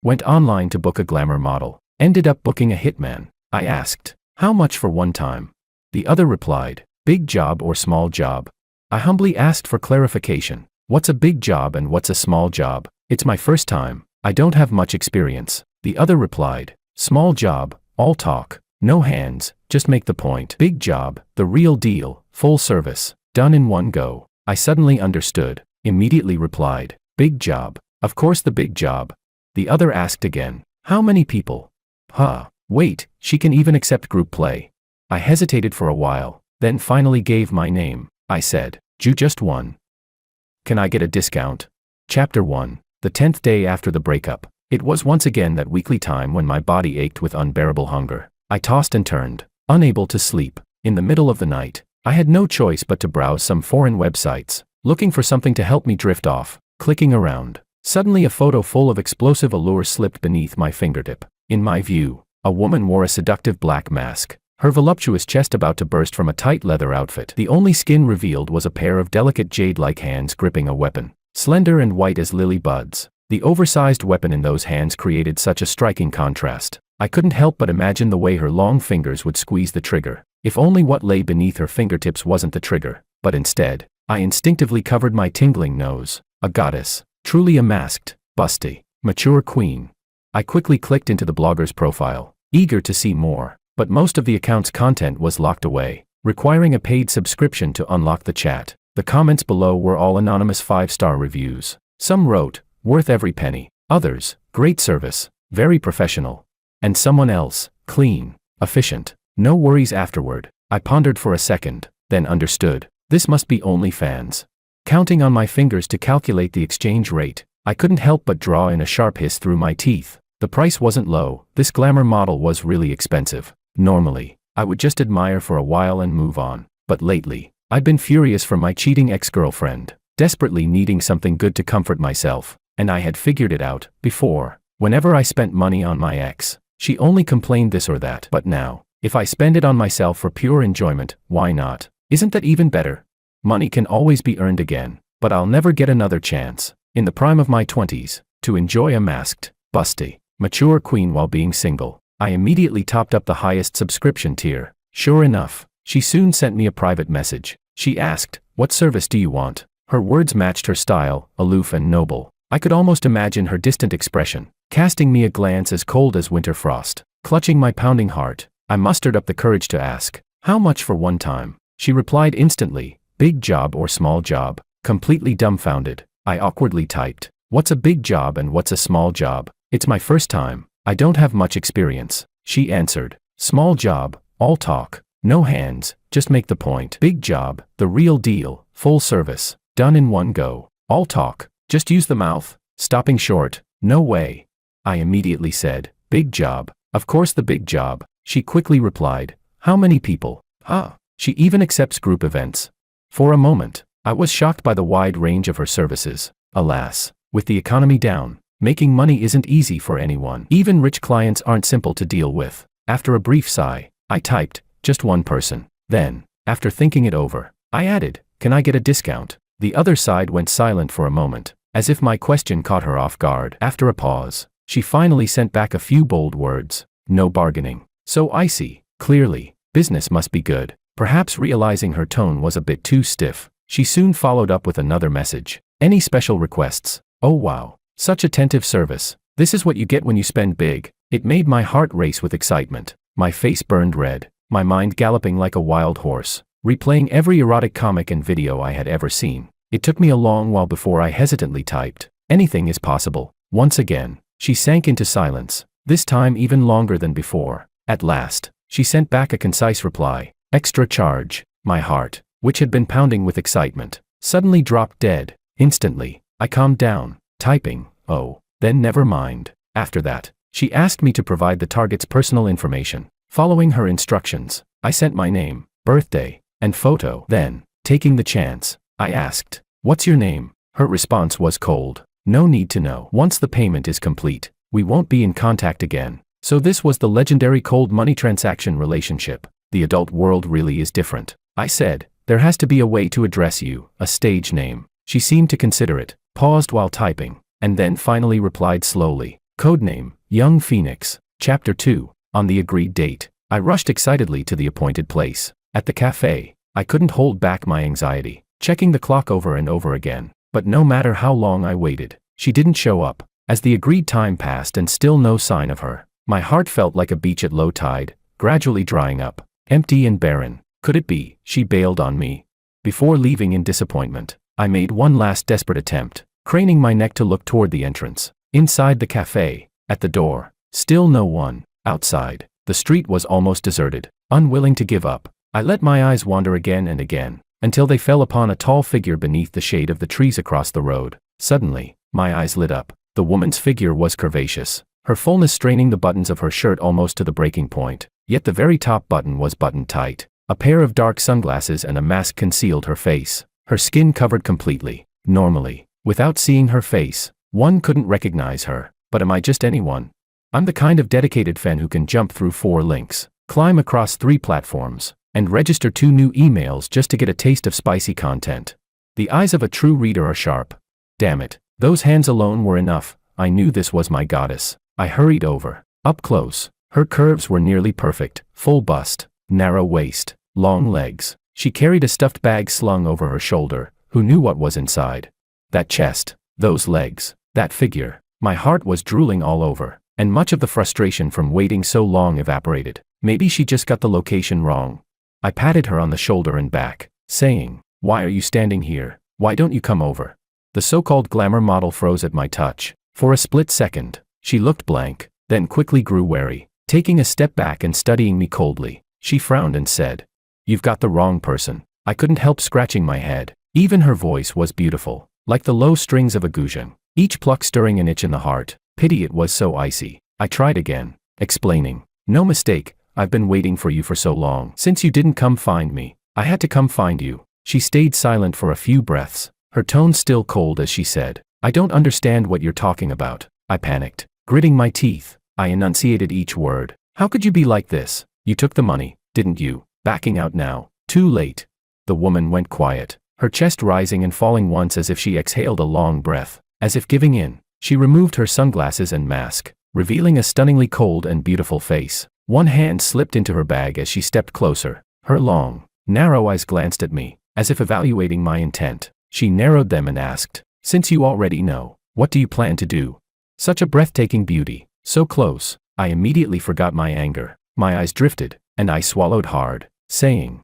Went online to book a glamour model. Ended up booking a hitman. I asked, how much for one time? The other replied, big job or small job? I humbly asked for clarification. What's a big job and what's a small job? It's my first time. I don't have much experience. The other replied, small job, all talk, no hands, just make the point. Big job, the real deal, full service, done in one go. I suddenly understood. Immediately replied, big job. Of course the big job. The other asked again, how many people? Wait, she can even accept group play. I hesitated for a while, then finally gave my name. I said, just one. Can I get a discount? Chapter 1. The 10th day after the breakup. It was once again that weekly time when my body ached with unbearable hunger. I tossed and turned, unable to sleep. In the middle of the night, I had no choice but to browse some foreign websites, looking for something to help me drift off, clicking around. Suddenly a photo full of explosive allure slipped beneath my fingertip. In my view, a woman wore a seductive black mask, her voluptuous chest about to burst from a tight leather outfit. The only skin revealed was a pair of delicate jade-like hands gripping a weapon, slender and white as lily buds. The oversized weapon in those hands created such a striking contrast. I couldn't help but imagine the way her long fingers would squeeze the trigger, if only what lay beneath her fingertips wasn't the trigger, but instead, I instinctively covered my tingling nose. A goddess, truly a masked, busty, mature queen. I quickly clicked into the blogger's profile, eager to see more, but most of the account's content was locked away, requiring a paid subscription to unlock the chat. The comments below were all anonymous 5-star reviews. Some wrote, worth every penny. Others, great service, very professional. And someone else, clean, efficient, no worries afterward. I pondered for a second, then understood. This must be OnlyFans. Counting on my fingers to calculate the exchange rate, I couldn't help but draw in a sharp hiss through my teeth. The price wasn't low. This glamour model was really expensive. Normally, I would just admire for a while and move on. But lately, I'd been furious from my cheating ex-girlfriend, desperately needing something good to comfort myself, and I had figured it out. Before, whenever I spent money on my ex, she only complained this or that. But now, if I spend it on myself for pure enjoyment, why not? Isn't that even better? Money can always be earned again, but I'll never get another chance, in the prime of my 20s, to enjoy a masked, busty, mature queen while being single. I immediately topped up the highest subscription tier. Sure enough, she soon sent me a private message. She asked, what service do you want? Her words matched her style, aloof and noble. I could almost imagine her distant expression, casting me a glance as cold as winter frost. Clutching my pounding heart, I mustered up the courage to ask, how much for one time? She replied instantly, big job or small job? Completely dumbfounded, I awkwardly typed, what's a big job and what's a small job? It's my first time, I don't have much experience. She answered, small job, all talk, no hands, just make the point. Big job, the real deal, full service, done in one go. All talk, just use the mouth. Stopping short, no way. I immediately said, big job, of course the big job. She quickly replied, how many people? She even accepts group events. For a moment, I was shocked by the wide range of her services. Alas, with the economy down, making money isn't easy for anyone. Even rich clients aren't simple to deal with. After a brief sigh, I typed, just one person. Then, after thinking it over, I added, can I get a discount? The other side went silent for a moment, as if my question caught her off guard. After a pause, she finally sent back a few bold words. No bargaining. So I see, clearly, business must be good. Perhaps realizing her tone was a bit too stiff, she soon followed up with another message. Any special requests? Oh wow, such attentive service. This is what you get when you spend big. It made my heart race with excitement. My face burned red, my mind galloping like a wild horse, replaying every erotic comic and video I had ever seen. It took me a long while before I hesitantly typed, anything is possible. Once again, she sank into silence, this time even longer than before. At last, she sent back a concise reply, extra charge. My heart, which had been pounding with excitement, suddenly dropped dead. Instantly, I calmed down, typing, oh, then never mind. After that, she asked me to provide the target's personal information. Following her instructions, I sent my name, birthday, and photo. Then, taking the chance, I asked, what's your name? Her response was cold. No need to know. Once the payment is complete, we won't be in contact again. So this was the legendary cold money transaction relationship. The adult world really is different. I said, there has to be a way to address you, a stage name. She seemed to consider it, paused while typing, and then finally replied slowly, Codename, Young Phoenix. Chapter 2. On the agreed date, I rushed excitedly to the appointed place. At the cafe, I couldn't hold back my anxiety, checking the clock over and over again. But no matter how long I waited, she didn't show up. As the agreed time passed and still no sign of her, my heart felt like a beach at low tide, gradually drying up, empty and barren. Could it be she bailed on me? Before leaving in disappointment, I made one last desperate attempt, craning my neck to look toward the entrance. Inside the cafe, at the door, still no one. Outside, the street was almost deserted. Unwilling to give up, I let my eyes wander again and again, until they fell upon a tall figure beneath the shade of the trees across the road. Suddenly, my eyes lit up. The woman's figure was curvaceous, her fullness straining the buttons of her shirt almost to the breaking point, yet the very top button was buttoned tight. A pair of dark sunglasses and a mask concealed her face, her skin covered completely. Normally, without seeing her face, one couldn't recognize her. But am I just anyone? I'm the kind of dedicated fan who can jump through 4 links, climb across 3 platforms, and register 2 new emails just to get a taste of spicy content. The eyes of a true reader are sharp. Damn it, those hands alone were enough. I knew this was my goddess. I hurried over. Up close, her curves were nearly perfect, full bust, narrow waist, long legs. She carried a stuffed bag slung over her shoulder. Who knew what was inside? That chest, those legs, that figure. My heart was drooling all over, and much of the frustration from waiting so long evaporated. Maybe she just got the location wrong. I patted her on the shoulder and back, saying, "Why are you standing here? Why don't you come over?" The so-called glamour model froze at my touch. For a split second, she looked blank, then quickly grew wary, taking a step back and studying me coldly. She frowned and said, "You've got the wrong person." I couldn't help scratching my head. Even her voice was beautiful, like the low strings of a guzheng, each pluck stirring an itch in the heart. Pity it was so icy. I tried again, explaining, "No mistake, I've been waiting for you for so long. Since you didn't come find me, I had to come find you." She stayed silent for a few breaths, her tone still cold as she said, "I don't understand what you're talking about." I panicked. Gritting my teeth, I enunciated each word. "How could you be like this? You took the money, didn't you? Backing out now. Too late." The woman went quiet, her chest rising and falling once as if she exhaled a long breath. As if giving in, she removed her sunglasses and mask, revealing a stunningly cold and beautiful face. One hand slipped into her bag as she stepped closer. Her long, narrow eyes glanced at me, as if evaluating my intent. She narrowed them and asked, "Since you already know, what do you plan to do?" Such a breathtaking beauty, so close. I immediately forgot my anger. My eyes drifted, and I swallowed hard, saying,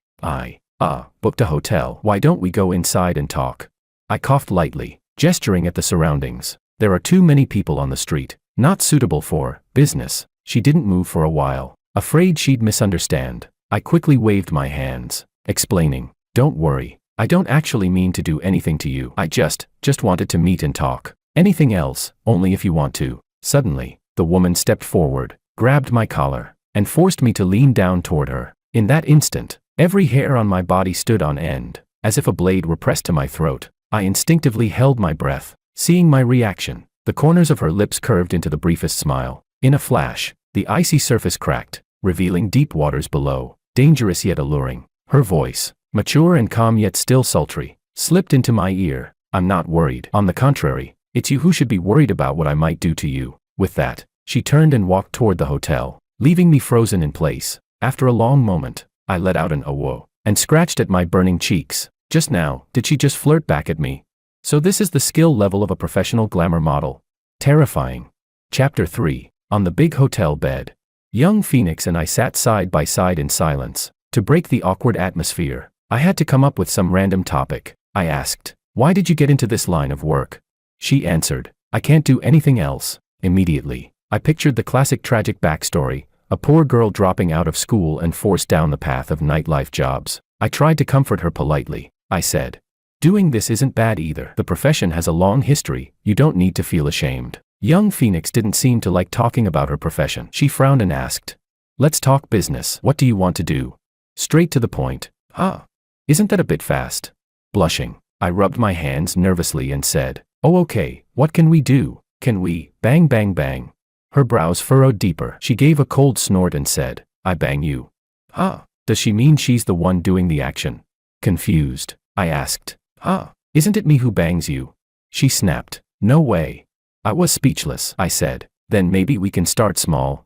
booked a hotel. Why don't we go inside and talk?" I coughed lightly, gesturing at the surroundings. There are too many people on the street, not suitable for business. She didn't move for a while, afraid she'd misunderstand. I quickly waved my hands, explaining, "Don't worry, I don't actually mean to do anything to you. I just wanted to meet and talk. Anything else, only if you want to." Suddenly, the woman stepped forward, grabbed my collar, and forced me to lean down toward her. In that instant, every hair on my body stood on end, as if a blade were pressed to my throat. I instinctively held my breath, seeing my reaction. The corners of her lips curved into the briefest smile. In a flash, the icy surface cracked, revealing deep waters below, dangerous yet alluring. Her voice, mature and calm yet still sultry, slipped into my ear. "I'm not worried. On the contrary, it's you who should be worried about what I might do to you." With that, she turned and walked toward the hotel, leaving me frozen in place. After a long moment, I let out an "oh," and scratched at my burning cheeks. Just now, did she just flirt back at me? So this is the skill level of a professional glamour model. Terrifying. Chapter 3. On the big hotel bed. Young Phoenix and I sat side by side in silence. To break the awkward atmosphere, I had to come up with some random topic. I asked, "Why did you get into this line of work?" She answered, "I can't do anything else." Immediately, I pictured the classic tragic backstory, a poor girl dropping out of school and forced down the path of nightlife jobs. I tried to comfort her politely. I said, "Doing this isn't bad either. The profession has a long history, you don't need to feel ashamed." Young Phoenix didn't seem to like talking about her profession. She frowned and asked, "Let's talk business. What do you want to do?" Straight to the point. Isn't that a bit fast?" Blushing, I rubbed my hands nervously and said, "Oh okay, what can we do? Can we, bang bang bang?" Her brows furrowed deeper. She gave a cold snort and said, "I bang you." Does she mean she's the one doing the action? Confused, I asked, "Isn't it me who bangs you?" She snapped, "No way." I was speechless. I said, Then maybe we can start small,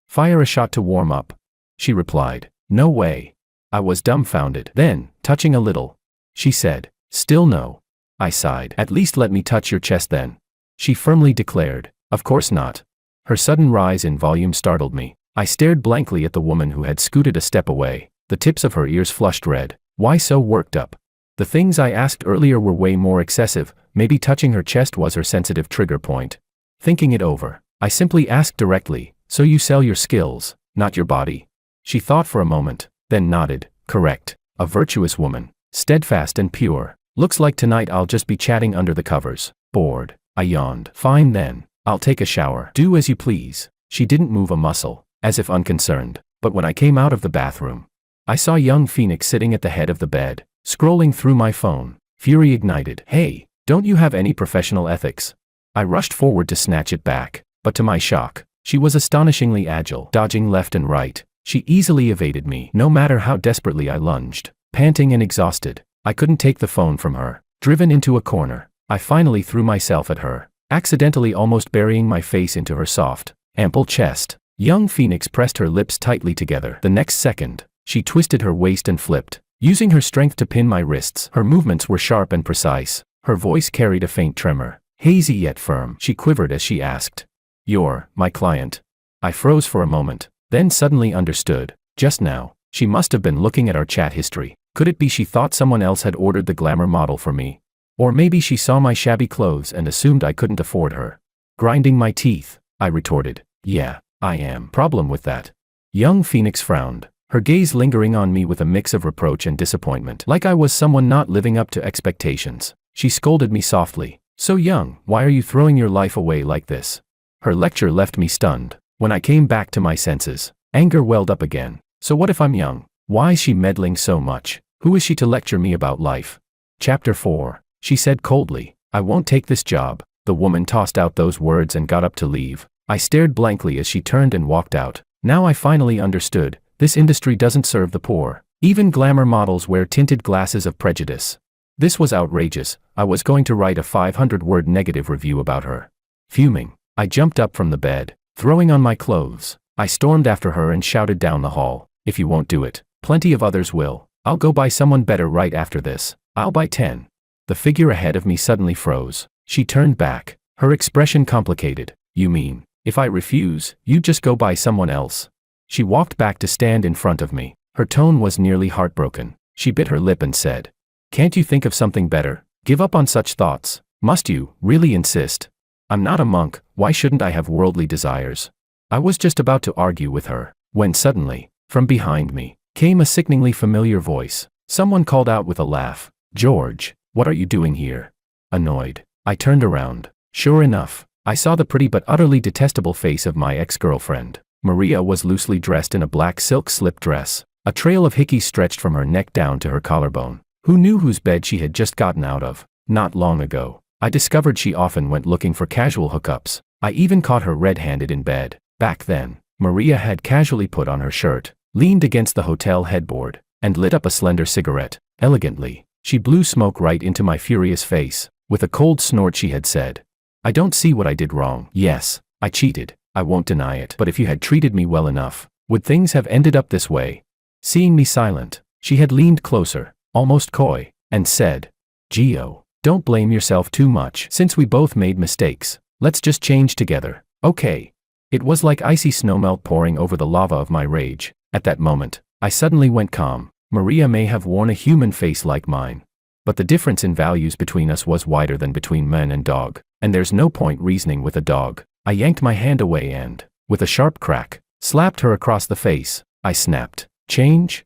fire a shot to warm up. She replied, no way. I was dumbfounded. Then, touching a little. She said, still no. I sighed. At least let me touch your chest then. She firmly declared, of course not. Her sudden rise in volume startled me. I stared blankly at the woman who had scooted a step away. The tips of her ears flushed red. Why so worked up? The things I asked earlier were way more excessive. Maybe touching her chest was her sensitive trigger point. Thinking it over, I simply asked directly, so you sell your skills, not your body? She thought for a moment, then nodded. Correct. A virtuous woman. Steadfast and pure. Looks like tonight I'll just be chatting under the covers. Bored. I yawned. Fine then. I'll take a shower. Do as you please. She didn't move a muscle, as if unconcerned. But when I came out of the bathroom, I saw young Phoenix sitting at the head of the bed, scrolling through my phone. Fury ignited. Hey, don't you have any professional ethics? I rushed forward to snatch it back, but to my shock, she was astonishingly agile, dodging left and right. She easily evaded me, no matter how desperately I lunged. Panting and exhausted, I couldn't take the phone from her. Driven into a corner, I finally threw myself at her, accidentally almost burying my face into her soft, ample chest. Young Phoenix pressed her lips tightly together. The next second, she twisted her waist and flipped, using her strength to pin my wrists. Her movements were sharp and precise. Her voice carried a faint tremor, hazy yet firm. She quivered as she asked, "You're my client?" I froze for a moment, then suddenly understood. Just now, she must have been looking at our chat history. Could it be she thought someone else had ordered the glamour model for me? Or maybe she saw my shabby clothes and assumed I couldn't afford her. Grinding my teeth, I retorted, "Yeah, I am." Problem with that? Young Phoenix frowned, her gaze lingering on me with a mix of reproach and disappointment. Like I was someone not living up to expectations. She scolded me softly. "So young, why are you throwing your life away like this?" Her lecture left me stunned. When I came back to my senses, anger welled up again. So what if I'm young? Why is she meddling so much? Who is she to lecture me about life? Chapter 4. She said coldly, "I won't take this job." The woman tossed out those words and got up to leave. I stared blankly as she turned and walked out. Now I finally understood, this industry doesn't serve the poor. Even glamour models wear tinted glasses of prejudice. This was outrageous. I was going to write a 500-word negative review about her. Fuming, I jumped up from the bed, throwing on my clothes. I stormed after her and shouted down the hall, "If you won't do it, plenty of others will. I'll go buy someone better right after this. I'll buy 10. The figure ahead of me suddenly froze. She turned back, her expression complicated. "You mean, if I refuse, you just go buy someone else?" She walked back to stand in front of me. Her tone was nearly heartbroken. She bit her lip and said, "Can't you think of something better? Give up on such thoughts. Must you really insist? I'm not a monk, why shouldn't I have worldly desires?" I was just about to argue with her, when suddenly, from behind me, came a sickeningly familiar voice. Someone called out with a laugh, "George, what are you doing here?" Annoyed, I turned around. Sure enough, I saw the pretty but utterly detestable face of my ex-girlfriend. Maria was loosely dressed in a black silk slip dress. A trail of hickeys stretched from her neck down to her collarbone. Who knew whose bed she had just gotten out of? Not long ago, I discovered she often went looking for casual hookups. I even caught her red-handed in bed. Back then, Maria had casually put on her shirt, leaned against the hotel headboard, and lit up a slender cigarette. Elegantly, she blew smoke right into my furious face. With a cold snort she had said, "I don't see what I did wrong. Yes, I cheated, I won't deny it. But if you had treated me well enough, would things have ended up this way?" Seeing me silent, she had leaned closer, almost coy, and said, "Gio, don't blame yourself too much. Since we both made mistakes, let's just change together, okay?" It was like icy snowmelt pouring over the lava of my rage. At that moment, I suddenly went calm. Maria may have worn a human face like mine, but the difference in values between us was wider than between man and dog, and there's no point reasoning with a dog. I yanked my hand away and, with a sharp crack, slapped her across the face. I snapped, Change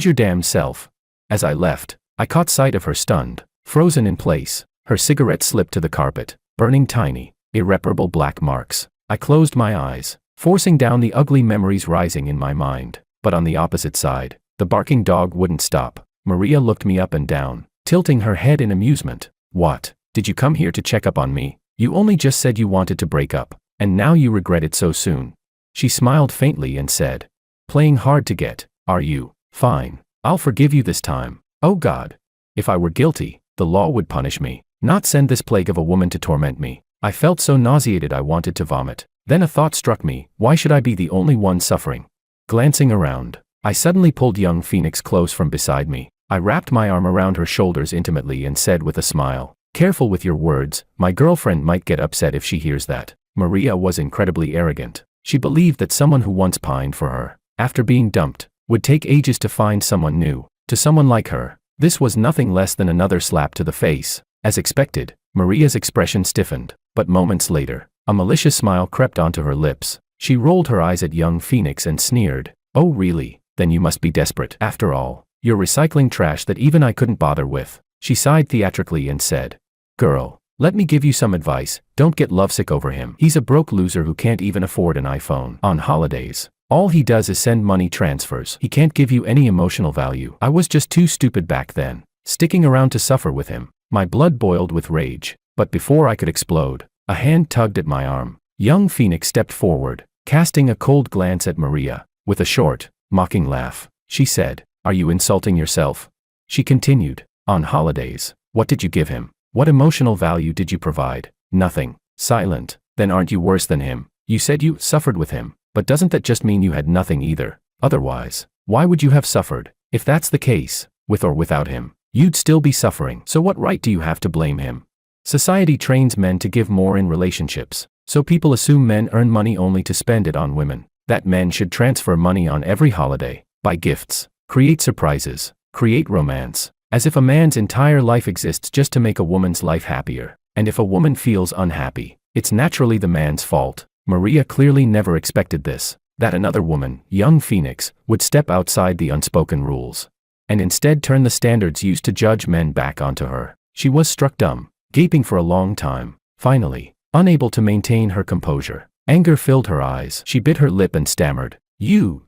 your damn self." As I left, I caught sight of her stunned, frozen in place. Her cigarette slipped to the carpet, burning tiny, irreparable black marks. I closed my eyes, forcing down the ugly memories rising in my mind. But on the opposite side, the barking dog wouldn't stop. Maria looked me up and down, tilting her head in amusement. "What, did you come here to check up on me? You only just said you wanted to break up, and now you regret it so soon." She smiled faintly and said, "Playing hard to get, are you? Fine, I'll forgive you this time." Oh God. If I were guilty, the law would punish me, not send this plague of a woman to torment me. I felt so nauseated I wanted to vomit. Then a thought struck me, why should I be the only one suffering? Glancing around, I suddenly pulled young Phoenix close from beside me. I wrapped my arm around her shoulders intimately and said with a smile, "Careful with your words, my girlfriend might get upset if she hears that." Maria was incredibly arrogant. She believed that someone who once pined for her, after being dumped, would take ages to find someone new. To someone like her, this was nothing less than another slap to the face. As expected, Maria's expression stiffened, but moments later, a malicious smile crept onto her lips. She rolled her eyes at young Phoenix and sneered, "Oh really? Then you must be desperate. After all, you're recycling trash that even I couldn't bother with." She sighed theatrically and said, "Girl, let me give you some advice, don't get lovesick over him. He's a broke loser who can't even afford an iPhone on holidays. All he does is send money transfers. He can't give you any emotional value. I was just too stupid back then, sticking around to suffer with him." My blood boiled with rage, but before I could explode, a hand tugged at my arm. Young Phoenix stepped forward, casting a cold glance at Maria. With a short, mocking laugh, she said, "Are you insulting yourself?" She continued, "On holidays, what did you give him? What emotional value did you provide? Nothing." Silent. "Then aren't you worse than him? You said you suffered with him, but doesn't that just mean you had nothing either? Otherwise, why would you have suffered? If that's the case, with or without him, you'd still be suffering. So what right do you have to blame him? Society trains men to give more in relationships, so people assume men earn money only to spend it on women. That men should transfer money on every holiday, buy gifts, create surprises, create romance, as if a man's entire life exists just to make a woman's life happier. And if a woman feels unhappy, it's naturally the man's fault. Maria clearly never expected this, that another woman, young Phoenix, would step outside the unspoken rules, and instead turn the standards used to judge men back onto her. She was struck dumb, gaping for a long time. Finally, unable to maintain her composure, anger filled her eyes. She bit her lip and stammered, You.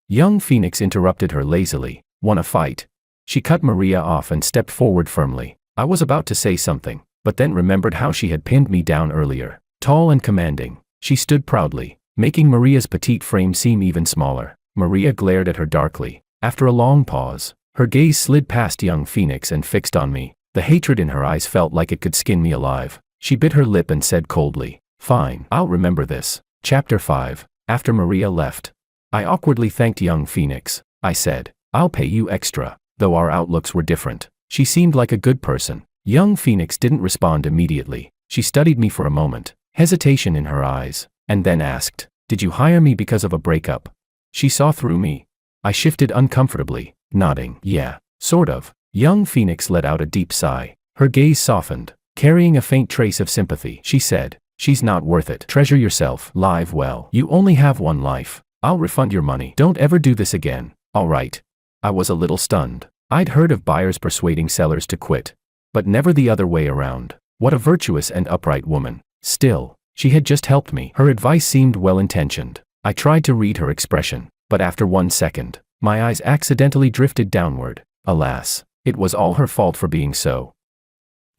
Young Phoenix interrupted her lazily. "Want a fight?" She cut Maria off and stepped forward firmly. I was about to say something, but then remembered how she had pinned me down earlier. Tall and commanding, she stood proudly, making Maria's petite frame seem even smaller. Maria glared at her darkly. After a long pause, her gaze slid past young Phoenix and fixed on me. The hatred in her eyes felt like it could skin me alive. She bit her lip and said coldly, "Fine, I'll remember this." Chapter 5. After Maria left, I awkwardly thanked young Phoenix. I said, "I'll pay you extra." Though our outlooks were different, she seemed like a good person. Young Phoenix didn't respond immediately. She studied me for a moment, hesitation in her eyes, and then asked, "Did you hire me because of a breakup?" She saw through me. I shifted uncomfortably, nodding, "Yeah, sort of." Young Phoenix let out a deep sigh. Her gaze softened, carrying a faint trace of sympathy. She said, "She's not worth it. Treasure yourself, live well. You only have one life. I'll refund your money. Don't ever do this again, all right?" I was a little stunned. I'd heard of buyers persuading sellers to quit, but never the other way around. What a virtuous and upright woman. Still, she had just helped me. Her advice seemed well-intentioned. I tried to read her expression, but after 1 second, my eyes accidentally drifted downward. Alas, it was all her fault for being so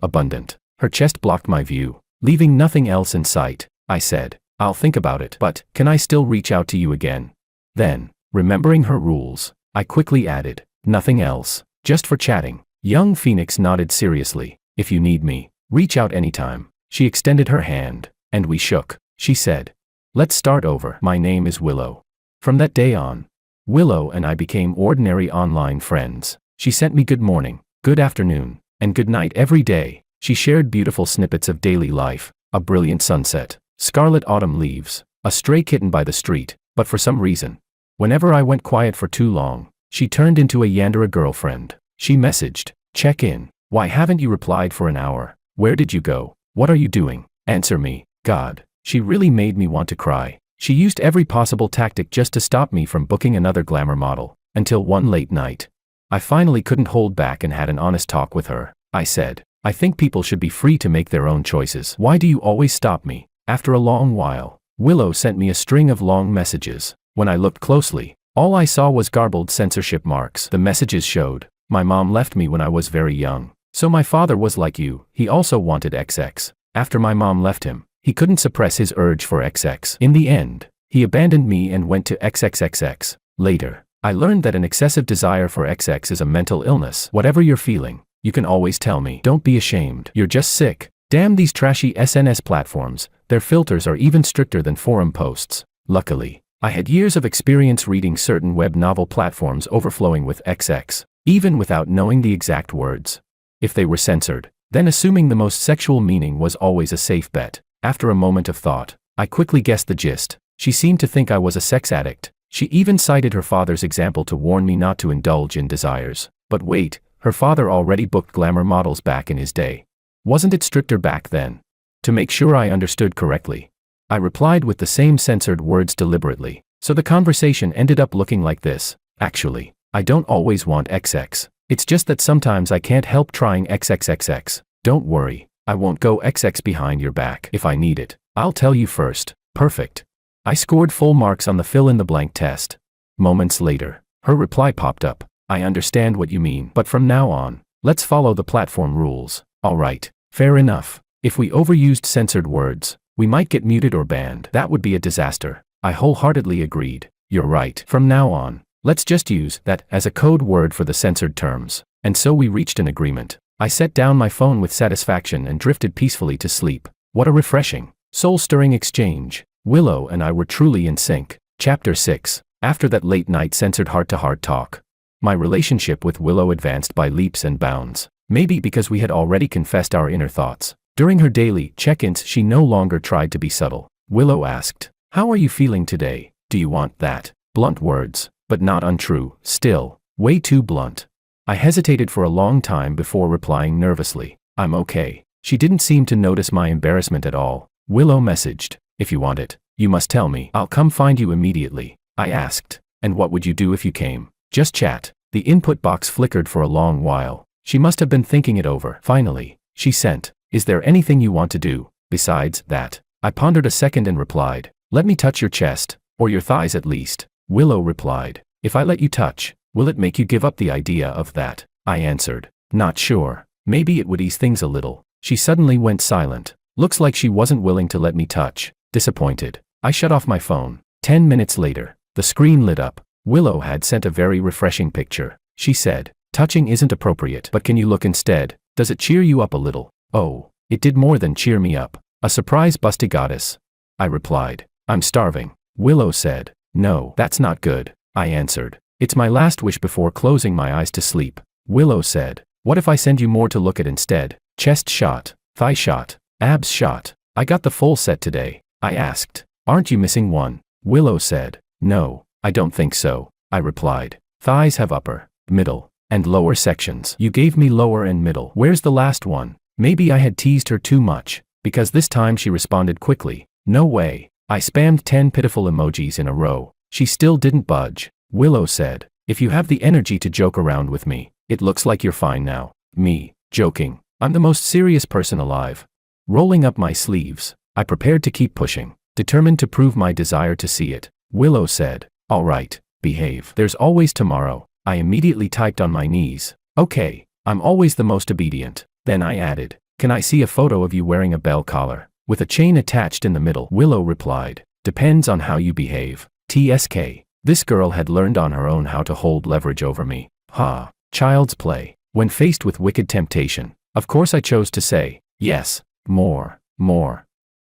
abundant. Her chest blocked my view, leaving nothing else in sight. I said, "I'll think about it, but can I still reach out to you again?" Then, remembering her rules, I quickly added, "Nothing else, just for chatting." Young Phoenix nodded seriously. "If you need me, reach out anytime." She extended her hand, and we shook. She said, "Let's start over. My name is Willow." From that day on, Willow and I became ordinary online friends. She sent me good morning, good afternoon, and good night every day. She shared beautiful snippets of daily life, a brilliant sunset, scarlet autumn leaves, a stray kitten by the street, but for some reason, whenever I went quiet for too long, she turned into a Yandere girlfriend. She messaged, "Check in. Why haven't you replied for an hour? Where did you go? What are you doing? Answer me." God, she really made me want to cry. She used every possible tactic just to stop me from booking another glamour model, until one late night, I finally couldn't hold back and had an honest talk with her. I said, "I think people should be free to make their own choices. Why do you always stop me?" After a long while, Willow sent me a string of long messages. When I looked closely, all I saw was garbled censorship marks. The messages showed, "My mom left me when I was very young. So my father was like you, he also wanted XX. After my mom left him, he couldn't suppress his urge for XX. In the end, he abandoned me and went to XXXX. Later, I learned that an excessive desire for XX is a mental illness. Whatever you're feeling, you can always tell me. Don't be ashamed. You're just sick." Damn these trashy SNS platforms. Their filters are even stricter than forum posts. Luckily, I had years of experience reading certain web novel platforms overflowing with XX, even without knowing the exact words. If they were censored, then assuming the most sexual meaning was always a safe bet. After a moment of thought, I quickly guessed the gist. She seemed to think I was a sex addict. She even cited her father's example to warn me not to indulge in desires. But wait, her father already booked glamour models back in his day. Wasn't it stricter back then? To make sure I understood correctly, I replied with the same censored words deliberately. So the conversation ended up looking like this. Actually, I don't always want XX. It's just that sometimes I can't help trying XXXX. Don't worry, I won't go XX behind your back if I need it. I'll tell you first. Perfect. I scored full marks on the fill-in-the-blank test. Moments later, her reply popped up. I understand what you mean, but from now on, let's follow the platform rules. Alright, fair enough. If we overused censored words, we might get muted or banned. That would be a disaster. I wholeheartedly agreed. You're right. From now on, let's just use that as a code word for the censored terms. And so we reached an agreement. I set down my phone with satisfaction and drifted peacefully to sleep. What a refreshing, soul-stirring exchange. Willow and I were truly in sync. Chapter 6. After that late-night censored heart-to-heart talk, my relationship with Willow advanced by leaps and bounds. Maybe because we had already confessed our inner thoughts. During her daily check-ins, she no longer tried to be subtle. Willow asked, "How are you feeling today? Do you want that?" Blunt words, but not untrue. Still, way too blunt. I hesitated for a long time before replying nervously, "I'm okay." She didn't seem to notice my embarrassment at all. Willow messaged, "If you want it, you must tell me. I'll come find you immediately." I asked, "And what would you do if you came?" "Just chat." The input box flickered for a long while. She must have been thinking it over. Finally, she sent, "Is there anything you want to do besides that?" I pondered a second and replied, "Let me touch your chest, or your thighs at least." Willow replied, "If I let you touch, will it make you give up the idea of that?" I answered, "Not sure. Maybe it would ease things a little." She suddenly went silent. Looks like she wasn't willing to let me touch. Disappointed, I shut off my phone. 10 minutes later, the screen lit up. Willow had sent a very refreshing picture. She said, "Touching isn't appropriate, but can you look instead? Does it cheer you up a little?" Oh, it did more than cheer me up. A surprise busty goddess. I replied, "I'm starving." Willow said, "No, that's not good." I answered, "It's my last wish before closing my eyes to sleep." Willow said, "What if I send you more to look at instead? Chest shot, thigh shot, abs shot." I got the full set today. I asked, "Aren't you missing one?" Willow said, "No, I don't think so." I replied, "Thighs have upper, middle, and lower sections. You gave me lower and middle. Where's the last one?" Maybe I had teased her too much, because this time she responded quickly, "No way." I spammed 10 pitiful emojis in a row. She still didn't budge. Willow said, "If you have the energy to joke around with me, it looks like you're fine now." Me, joking. I'm the most serious person alive. Rolling up my sleeves, I prepared to keep pushing, determined to prove my desire to see it. Willow said, "All right, behave. There's always tomorrow." I immediately typed on my knees, "Okay, I'm always the most obedient." Then I added, "Can I see a photo of you wearing a bell collar, with a chain attached in the middle?" Willow replied, "Depends on how you behave." TSK. This girl had learned on her own how to hold leverage over me. Ha, child's play. When faced with wicked temptation, of course I chose to say, "Yes, more."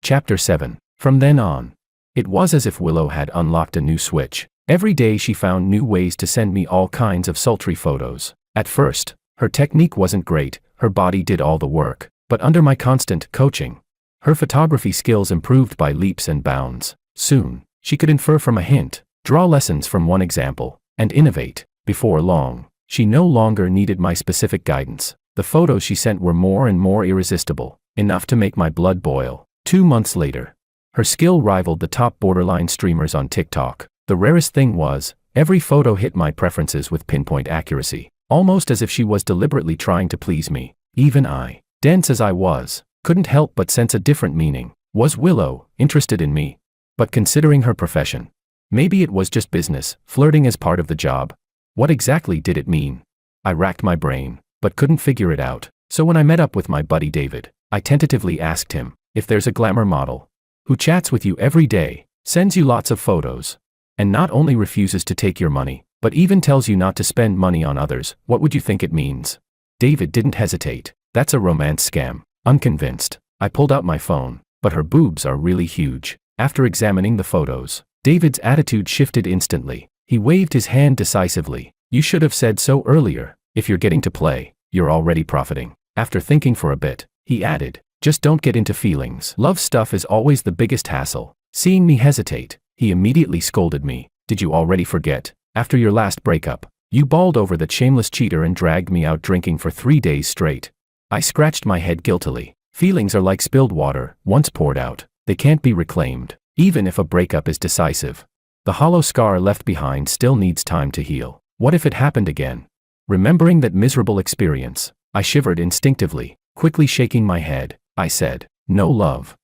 Chapter 7. From then on, it was as if Willow had unlocked a new switch. Every day she found new ways to send me all kinds of sultry photos. At first, her technique wasn't great, her body did all the work. But under my constant coaching, her photography skills improved by leaps and bounds. Soon, she could infer from a hint, draw lessons from one example, and innovate. Before long, she no longer needed my specific guidance. The photos she sent were more and more irresistible, enough to make my blood boil. 2 months later, her skill rivaled the top borderline streamers on TikTok. The rarest thing was, every photo hit my preferences with pinpoint accuracy, almost as if she was deliberately trying to please me. Even I, dense as I was, couldn't help but sense a different meaning. Was Willow interested in me? But considering her profession, maybe it was just business, flirting as part of the job. What exactly did it mean? I racked my brain, but couldn't figure it out. So when I met up with my buddy David, I tentatively asked him, if there's a glamour model who chats with you every day, sends you lots of photos, and not only refuses to take your money, but even tells you not to spend money on others, what would you think it means? David didn't hesitate. That's a romance scam. Unconvinced, I pulled out my phone, but her boobs are really huge. After examining the photos, David's attitude shifted instantly. He waved his hand decisively. You should have said so earlier. If you're getting to play, you're already profiting. After thinking for a bit, he added, just don't get into feelings. Love stuff is always the biggest hassle. Seeing me hesitate, he immediately scolded me. Did you already forget? After your last breakup, you bawled over that shameless cheater and dragged me out drinking for 3 days straight. I scratched my head guiltily. Feelings are like spilled water. Once poured out, they can't be reclaimed, even if a breakup is decisive. The hollow scar left behind still needs time to heal. What if it happened again? Remembering that miserable experience, I shivered instinctively. Quickly shaking my head, I said, no love,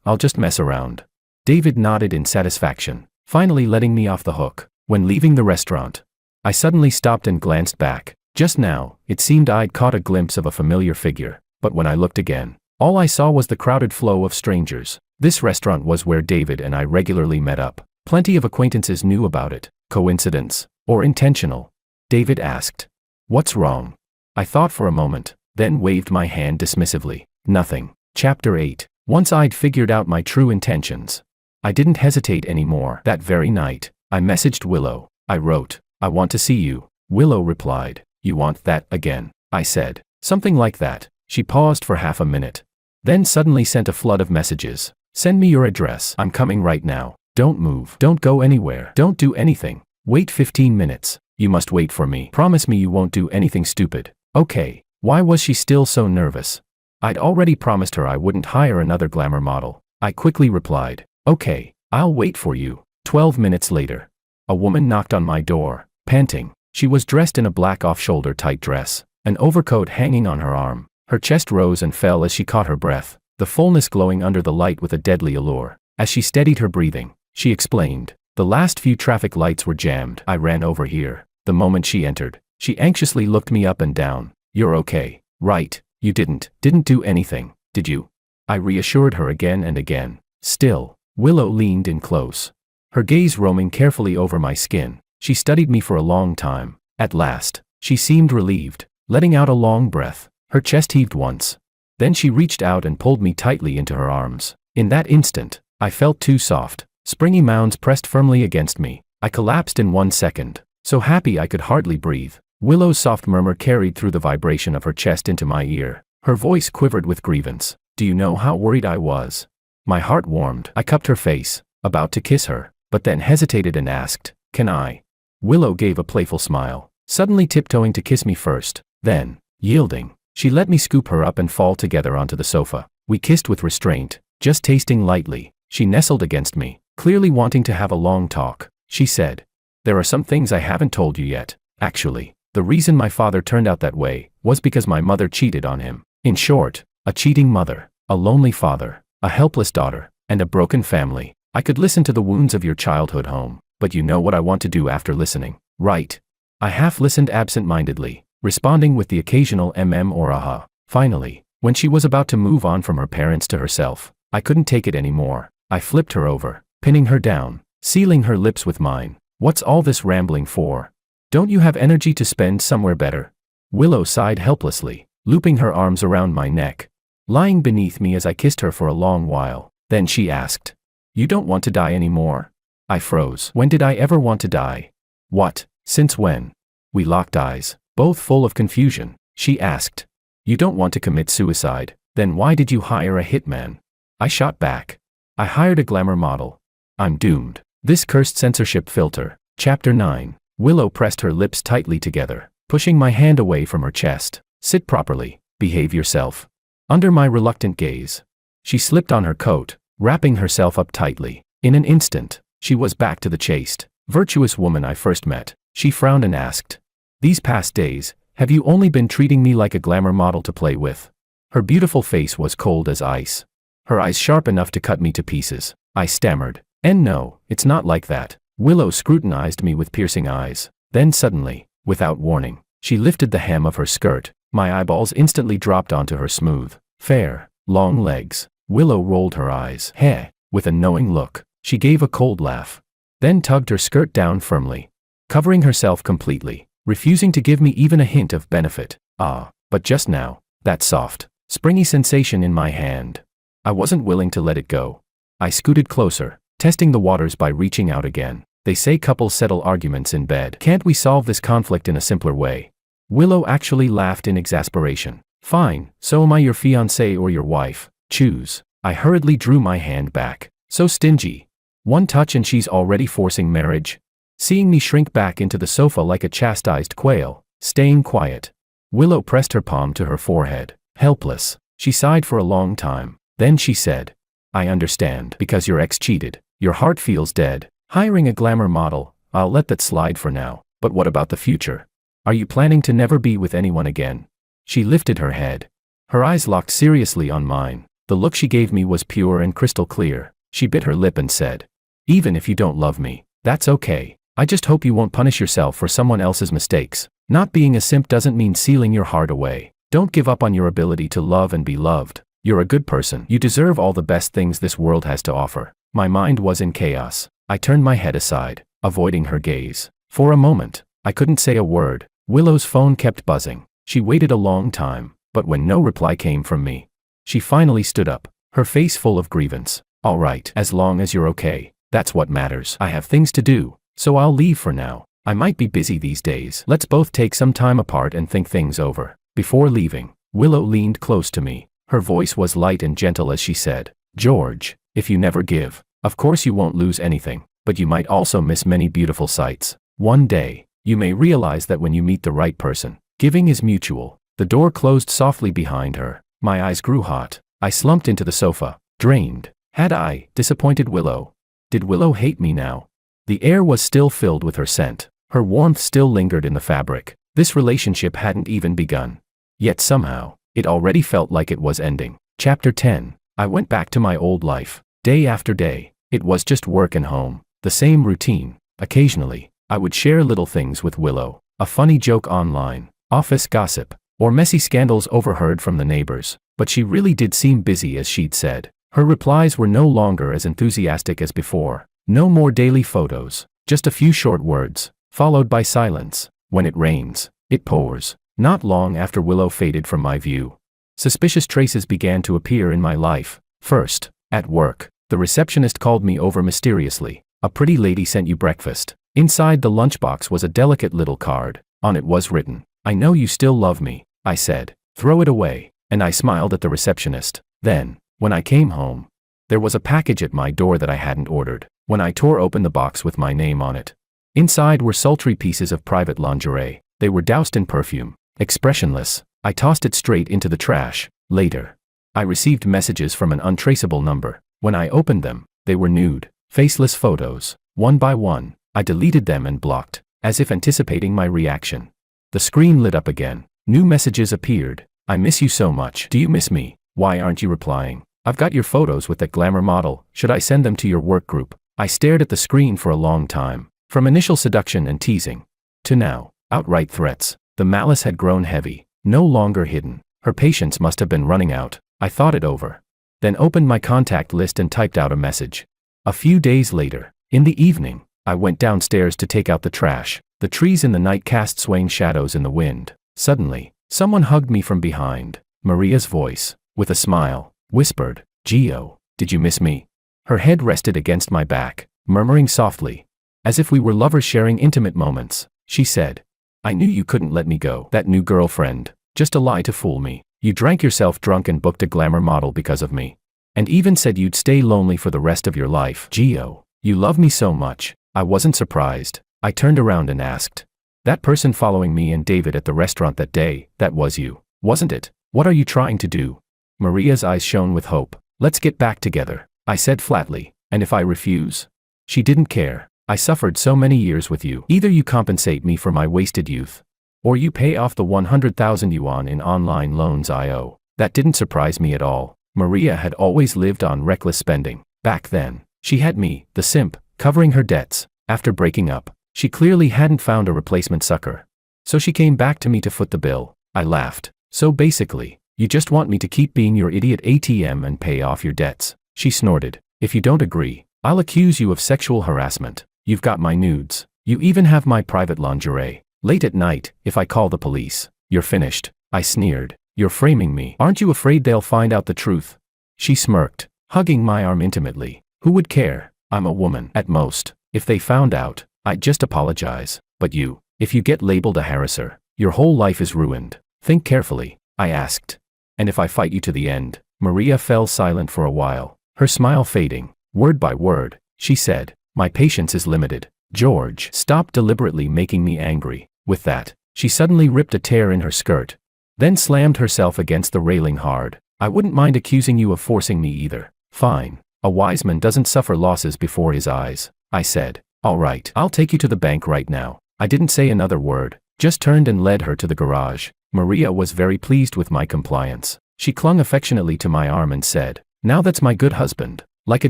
I'll just mess around. David nodded in satisfaction, finally letting me off the hook. When leaving the restaurant, I suddenly stopped and glanced back. Just now, it seemed I'd caught a glimpse of a familiar figure, but when I looked again, all I saw was the crowded flow of strangers. This restaurant was where David and I regularly met up. Plenty of acquaintances knew about it. Coincidence, or intentional? David asked. What's wrong? I thought for a moment, then waved my hand dismissively. Nothing. Chapter 8. Once I'd figured out my true intentions, I didn't hesitate anymore. That very night, I messaged Willow. I wrote, I want to see you. Willow replied, you want that again? I said, something like that. She paused for half a minute, then suddenly sent a flood of messages. Send me your address. I'm coming right now. Don't move. Don't go anywhere. Don't do anything. Wait 15 minutes. You must wait for me. Promise me you won't do anything stupid. Okay. Why was she still so nervous? I'd already promised her I wouldn't hire another glamour model. I quickly replied, okay, I'll wait for you. 12 minutes later, a woman knocked on my door, panting. She was dressed in a black off-shoulder tight dress, an overcoat hanging on her arm. Her chest rose and fell as she caught her breath, the fullness glowing under the light with a deadly allure. As she steadied her breathing, she explained, the last few traffic lights were jammed. I ran over here. The moment she entered, she anxiously looked me up and down. You're okay, right? You didn't do anything, did you? I reassured her again and again. Still, Willow leaned in close, her gaze roaming carefully over my skin. She studied me for a long time. At last, she seemed relieved, letting out a long breath. Her chest heaved once. Then she reached out and pulled me tightly into her arms. In that instant, I felt two soft, springy mounds pressed firmly against me. I collapsed in 1 second, so happy I could hardly breathe. Willow's soft murmur carried through the vibration of her chest into my ear. Her voice quivered with grievance. Do you know how worried I was? My heart warmed. I cupped her face, about to kiss her, but then hesitated and asked, can I? Willow gave a playful smile, suddenly tiptoeing to kiss me first. Then, yielding, she let me scoop her up and fall together onto the sofa. We kissed with restraint, just tasting lightly. She nestled against me, clearly wanting to have a long talk. She said, there are some things I haven't told you yet. Actually, the reason my father turned out that way was because my mother cheated on him. In short, a cheating mother, a lonely father, a helpless daughter, and a broken family. I could listen to the wounds of your childhood home, but you know what I want to do after listening, right? I half listened absent-mindedly, responding with the occasional or aha. Finally, when she was about to move on from her parents to herself, I couldn't take it anymore. I flipped her over, pinning her down, sealing her lips with mine. What's all this rambling for? Don't you have energy to spend somewhere better? Willow sighed helplessly, looping her arms around my neck, lying beneath me as I kissed her for a long while. Then she asked, you don't want to die anymore? I froze. When did I ever want to die? What? Since when? We locked eyes, both full of confusion. She asked, you don't want to commit suicide, then why did you hire a hitman? I shot back. I hired a glamour model. I'm doomed. This cursed censorship filter. Chapter 9. Willow pressed her lips tightly together, pushing my hand away from her chest. Sit properly. Behave yourself. Under my reluctant gaze, she slipped on her coat, wrapping herself up tightly. In an instant, she was back to the chaste, virtuous woman I first met. She frowned and asked, these past days, have you only been treating me like a glamour model to play with? Her beautiful face was cold as ice, her eyes sharp enough to cut me to pieces. I stammered, and no, it's not like that. Willow scrutinized me with piercing eyes. Then suddenly, without warning, she lifted the hem of her skirt. My eyeballs instantly dropped onto her smooth, fair, long legs. Willow rolled her eyes. Heh, with a knowing look. She gave a cold laugh, then tugged her skirt down firmly, covering herself completely, refusing to give me even a hint of benefit. Ah, but just now, that soft, springy sensation in my hand. I wasn't willing to let it go. I scooted closer, testing the waters by reaching out again. They say couples settle arguments in bed. Can't we solve this conflict in a simpler way? Willow actually laughed in exasperation. Fine, so am I your fiancé or your wife? Choose. I hurriedly drew my hand back. So stingy. One touch and she's already forcing marriage. Seeing me shrink back into the sofa like a chastised quail, staying quiet. Willow pressed her palm to her forehead. Helpless. She sighed for a long time. Then she said, I understand. Because your ex cheated. Your heart feels dead. Hiring a glamour model, I'll let that slide for now. But what about the future? Are you planning to never be with anyone again? She lifted her head. Her eyes locked seriously on mine. The look she gave me was pure and crystal clear. She bit her lip and said, even if you don't love me, that's okay. I just hope you won't punish yourself for someone else's mistakes. Not being a simp doesn't mean sealing your heart away. Don't give up on your ability to love and be loved. You're a good person. You deserve all the best things this world has to offer. My mind was in chaos. I turned my head aside, avoiding her gaze. For a moment, I couldn't say a word. Willow's phone kept buzzing. She waited a long time, but when no reply came from me, she finally stood up, her face full of grievance. All right, as long as you're okay, that's what matters. I have things to do, so I'll leave for now. I might be busy these days. Let's both take some time apart and think things over. Before leaving, Willow leaned close to me. Her voice was light and gentle as she said, George, if you never give, of course you won't lose anything, but you might also miss many beautiful sights. One day, you may realize that when you meet the right person, giving is mutual. The door closed softly behind her. My eyes grew hot. I slumped into the sofa, drained. Had I disappointed Willow? Did Willow hate me now? The air was still filled with her scent. Her warmth still lingered in the fabric. This relationship hadn't even begun. Yet somehow, it already felt like it was ending. Chapter 10. I went back to my old life. Day after day, it was just work and home. The same routine. Occasionally, I would share little things with Willow. A funny joke online, office gossip, or messy scandals overheard from the neighbors. But she really did seem busy, as she'd said. Her replies were no longer as enthusiastic as before. No more daily photos, just a few short words, followed by silence. When it rains, it pours. Not long after Willow faded from my view, suspicious traces began to appear in my life. First, at work, the receptionist called me over mysteriously. A pretty lady sent you breakfast. Inside the lunchbox was a delicate little card. On it was written, I know you still love me. I said, throw it away. And I smiled at the receptionist. Then, when I came home, there was a package at my door that I hadn't ordered. When I tore open the box with my name on it, inside were sultry pieces of private lingerie. They were doused in perfume. Expressionless, I tossed it straight into the trash. Later, I received messages from an untraceable number. When I opened them, they were nude, faceless photos. One by one, I deleted them and blocked, as if anticipating my reaction. The screen lit up again. New messages appeared. I miss you so much. Do you miss me? Why aren't you replying? I've got your photos with that glamour model. Should I send them to your work group? I stared at the screen for a long time. From initial seduction and teasing, to now, outright threats. The malice had grown heavy, no longer hidden. Her patience must have been running out. I thought it over. Then opened my contact list and typed out a message. A few days later, in the evening, I went downstairs to take out the trash. The trees in the night cast swaying shadows in the wind. Suddenly, someone hugged me from behind. Maria's voice, with a smile, whispered, Gio, did you miss me? Her head rested against my back, murmuring softly, as if we were lovers sharing intimate moments. She said, I knew you couldn't let me go. That new girlfriend, just a lie to fool me. You drank yourself drunk and booked a glamour model because of me. And even said you'd stay lonely for the rest of your life. Gio, you love me so much. I wasn't surprised. I turned around and asked, that person following me and David at the restaurant that day, that was you, wasn't it? What are you trying to do? Maria's eyes shone with hope. Let's get back together, I said flatly. And if I refuse? She didn't care. I suffered so many years with you. Either you compensate me for my wasted youth, or you pay off the 100,000 yuan in online loans I owe. That didn't surprise me at all. Maria had always lived on reckless spending. Back then, she had me, the simp, covering her debts. After breaking up, she clearly hadn't found a replacement sucker. So she came back to me to foot the bill. I laughed. So basically, you just want me to keep being your idiot ATM and pay off your debts. She snorted. If you don't agree, I'll accuse you of sexual harassment. You've got my nudes. You even have my private lingerie. Late at night, if I call the police, you're finished. I sneered. You're framing me. Aren't you afraid they'll find out the truth? She smirked, hugging my arm intimately. Who would care? I'm a woman, at most. If they found out, I'd just apologize. But you, if you get labeled a harasser, your whole life is ruined. Think carefully, I asked. And if I fight you to the end? Maria fell silent for a while, her smile fading. Word by word, she said, my patience is limited. George, stop deliberately making me angry. With that, she suddenly ripped a tear in her skirt, then slammed herself against the railing hard. I wouldn't mind accusing you of forcing me either. Fine. A wise man doesn't suffer losses before his eyes, I said. All right, I'll take you to the bank right now. I didn't say another word, just turned and led her to the garage. Maria was very pleased with my compliance. She clung affectionately to my arm and said, now that's my good husband. Like a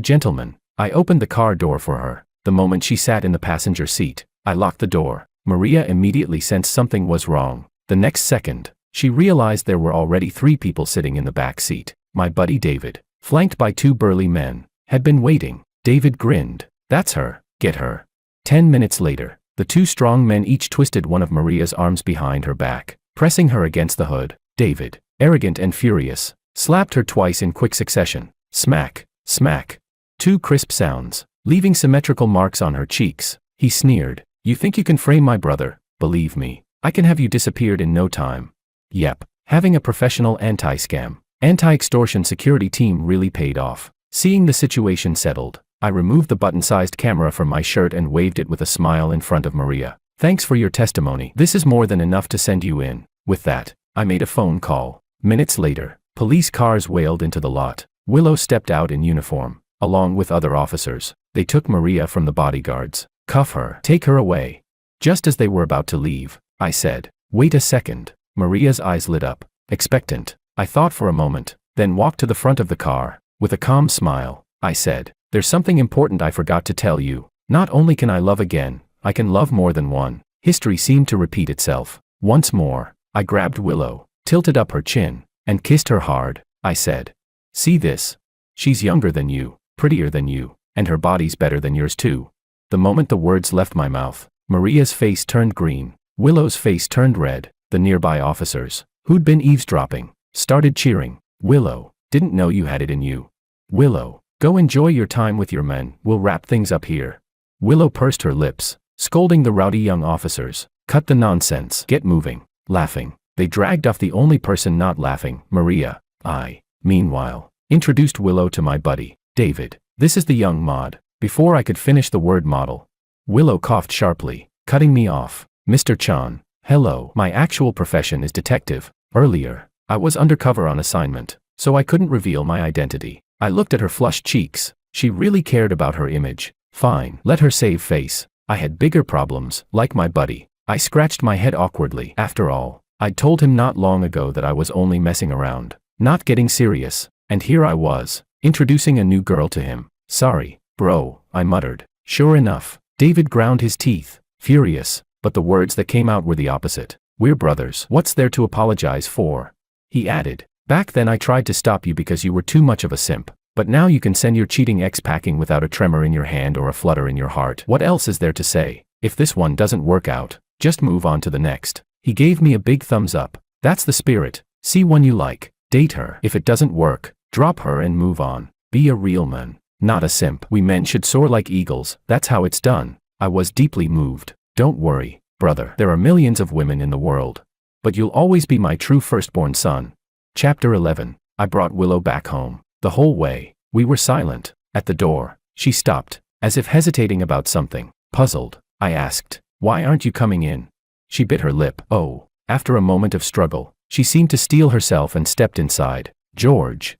gentleman, I opened the car door for her. The moment she sat in the passenger seat, I locked the door. Maria immediately sensed something was wrong. The next second, she realized there were already 3 people sitting in the back seat. My buddy David, flanked by 2 burly men, had been waiting. David grinned. That's her. Get her. 10 minutes later, the 2 strong men each twisted one of Maria's arms behind her back, pressing her against the hood. David, arrogant and furious, slapped her twice in quick succession. Smack, smack. 2 crisp sounds, leaving symmetrical marks on her cheeks. He sneered. You think you can frame my brother? Believe me, I can have you disappeared in no time. Yep, having a professional anti-scam, anti-extortion security team really paid off. Seeing the situation settled, I removed the button-sized camera from my shirt and waved it with a smile in front of Maria. Thanks for your testimony. This is more than enough to send you in. With that, I made a phone call. Minutes later, police cars wailed into the lot. Willow stepped out in uniform, along with other officers. They took Maria from the bodyguards. Cuff her. Take her away. Just as they were about to leave, I said, wait a second. Maria's eyes lit up, expectant. I thought for a moment, then walked to the front of the car. With a calm smile, I said, there's something important I forgot to tell you. Not only can I love again, I can love more than one. History seemed to repeat itself. Once more, I grabbed Willow, tilted up her chin, and kissed her hard. I said, see this? She's younger than you, prettier than you, and her body's better than yours too. The moment the words left my mouth, Maria's face turned green, Willow's face turned red. The nearby officers, who'd been eavesdropping, started cheering. Willow, didn't know you had it in you. Willow, go enjoy your time with your men, we'll wrap things up here. Willow pursed her lips, scolding the rowdy young officers. Cut the nonsense. Get moving. Laughing, they dragged off the only person not laughing, Maria. I, meanwhile, introduced Willow to my buddy, David. This is the young mod. Before I could finish the word model, Willow coughed sharply, cutting me off. Mr. Chan, hello. My actual profession is detective. Earlier, I was undercover on assignment, so I couldn't reveal my identity. I looked at her flushed cheeks. She really cared about her image. Fine, let her save face. I had bigger problems, like my buddy. I scratched my head awkwardly. After all, I'd told him not long ago that I was only messing around, not getting serious, and here I was, introducing a new girl to him. Sorry, bro, I muttered. Sure enough, David ground his teeth, furious, but the words that came out were the opposite. We're brothers. What's there to apologize for? He added. Back then I tried to stop you because you were too much of a simp, but now you can send your cheating ex packing without a tremor in your hand or a flutter in your heart. What else is there to say? If this one doesn't work out, just move on to the next. He gave me a big thumbs up. That's the spirit. See one you like, date her. If it doesn't work, drop her and move on. Be a real man, not a simp. We men should soar like eagles. That's how it's done. I was deeply moved. Don't worry, brother. There are millions of women in the world, but you'll always be my true firstborn son. Chapter 11. I brought Willow back home. The whole way, we were silent. At the door, she stopped, as if hesitating about something. Puzzled, I asked, why aren't you coming in? She bit her lip. Oh. After a moment of struggle, she seemed to steel herself and stepped inside. George,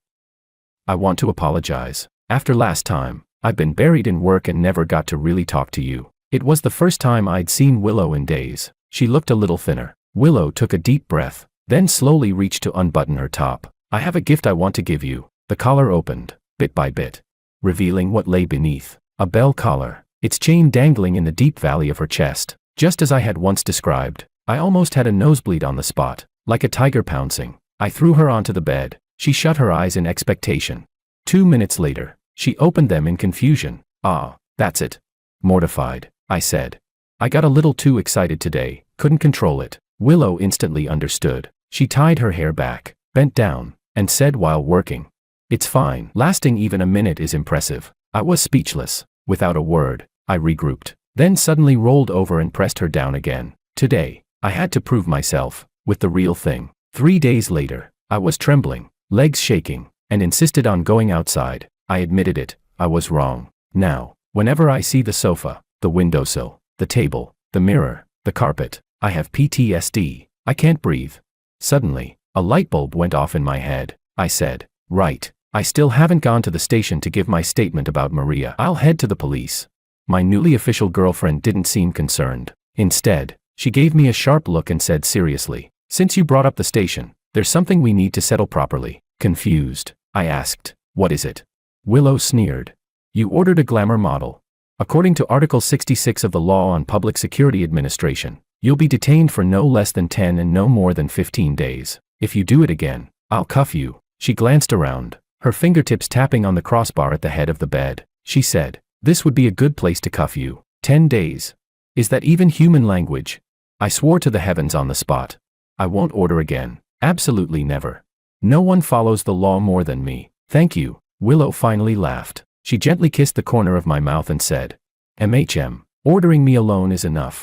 I want to apologize. After last time, I've been buried in work and never got to really talk to you. It was the first time I'd seen Willow in days. She looked a little thinner. Willow took a deep breath, then slowly reached to unbutton her top. I have a gift I want to give you. The collar opened, bit by bit, revealing what lay beneath. A bell collar, its chain dangling in the deep valley of her chest. Just as I had once described, I almost had a nosebleed on the spot, like a tiger pouncing. I threw her onto the bed. She shut her eyes in expectation. 2 minutes later, she opened them in confusion. Ah, that's it. Mortified, I said. I got a little too excited today, couldn't control it. Willow instantly understood. She tied her hair back, bent down, and said while working, It's fine. Lasting even a minute is impressive. I was speechless. Without a word, I regrouped, then suddenly rolled over and pressed her down again. Today, I had to prove myself, with the real thing. 3 days later, I was trembling, legs shaking, and insisted on going outside. I admitted it, I was wrong. Now, whenever I see the sofa, the windowsill, the table, the mirror, the carpet, I have PTSD. I can't breathe. Suddenly, a light bulb went off in my head. I said, right, I still haven't gone to the station to give my statement about Maria. I'll head to the police. My newly official girlfriend didn't seem concerned. Instead, she gave me a sharp look and said seriously, since you brought up the station, there's something we need to settle properly. Confused, I asked, what is it? Willow sneered. You ordered a glamour model. According to Article 66 of the Law on Public Security Administration, you'll be detained for no less than 10 and no more than 15 days. If you do it again, I'll cuff you. She glanced around, her fingertips tapping on the crossbar at the head of the bed. She said, this would be a good place to cuff you. 10 days. Is that even human language? I swore to the heavens on the spot. I won't order again. Absolutely never. No one follows the law more than me. Thank you. Willow finally laughed. She gently kissed the corner of my mouth and said, ordering me alone is enough.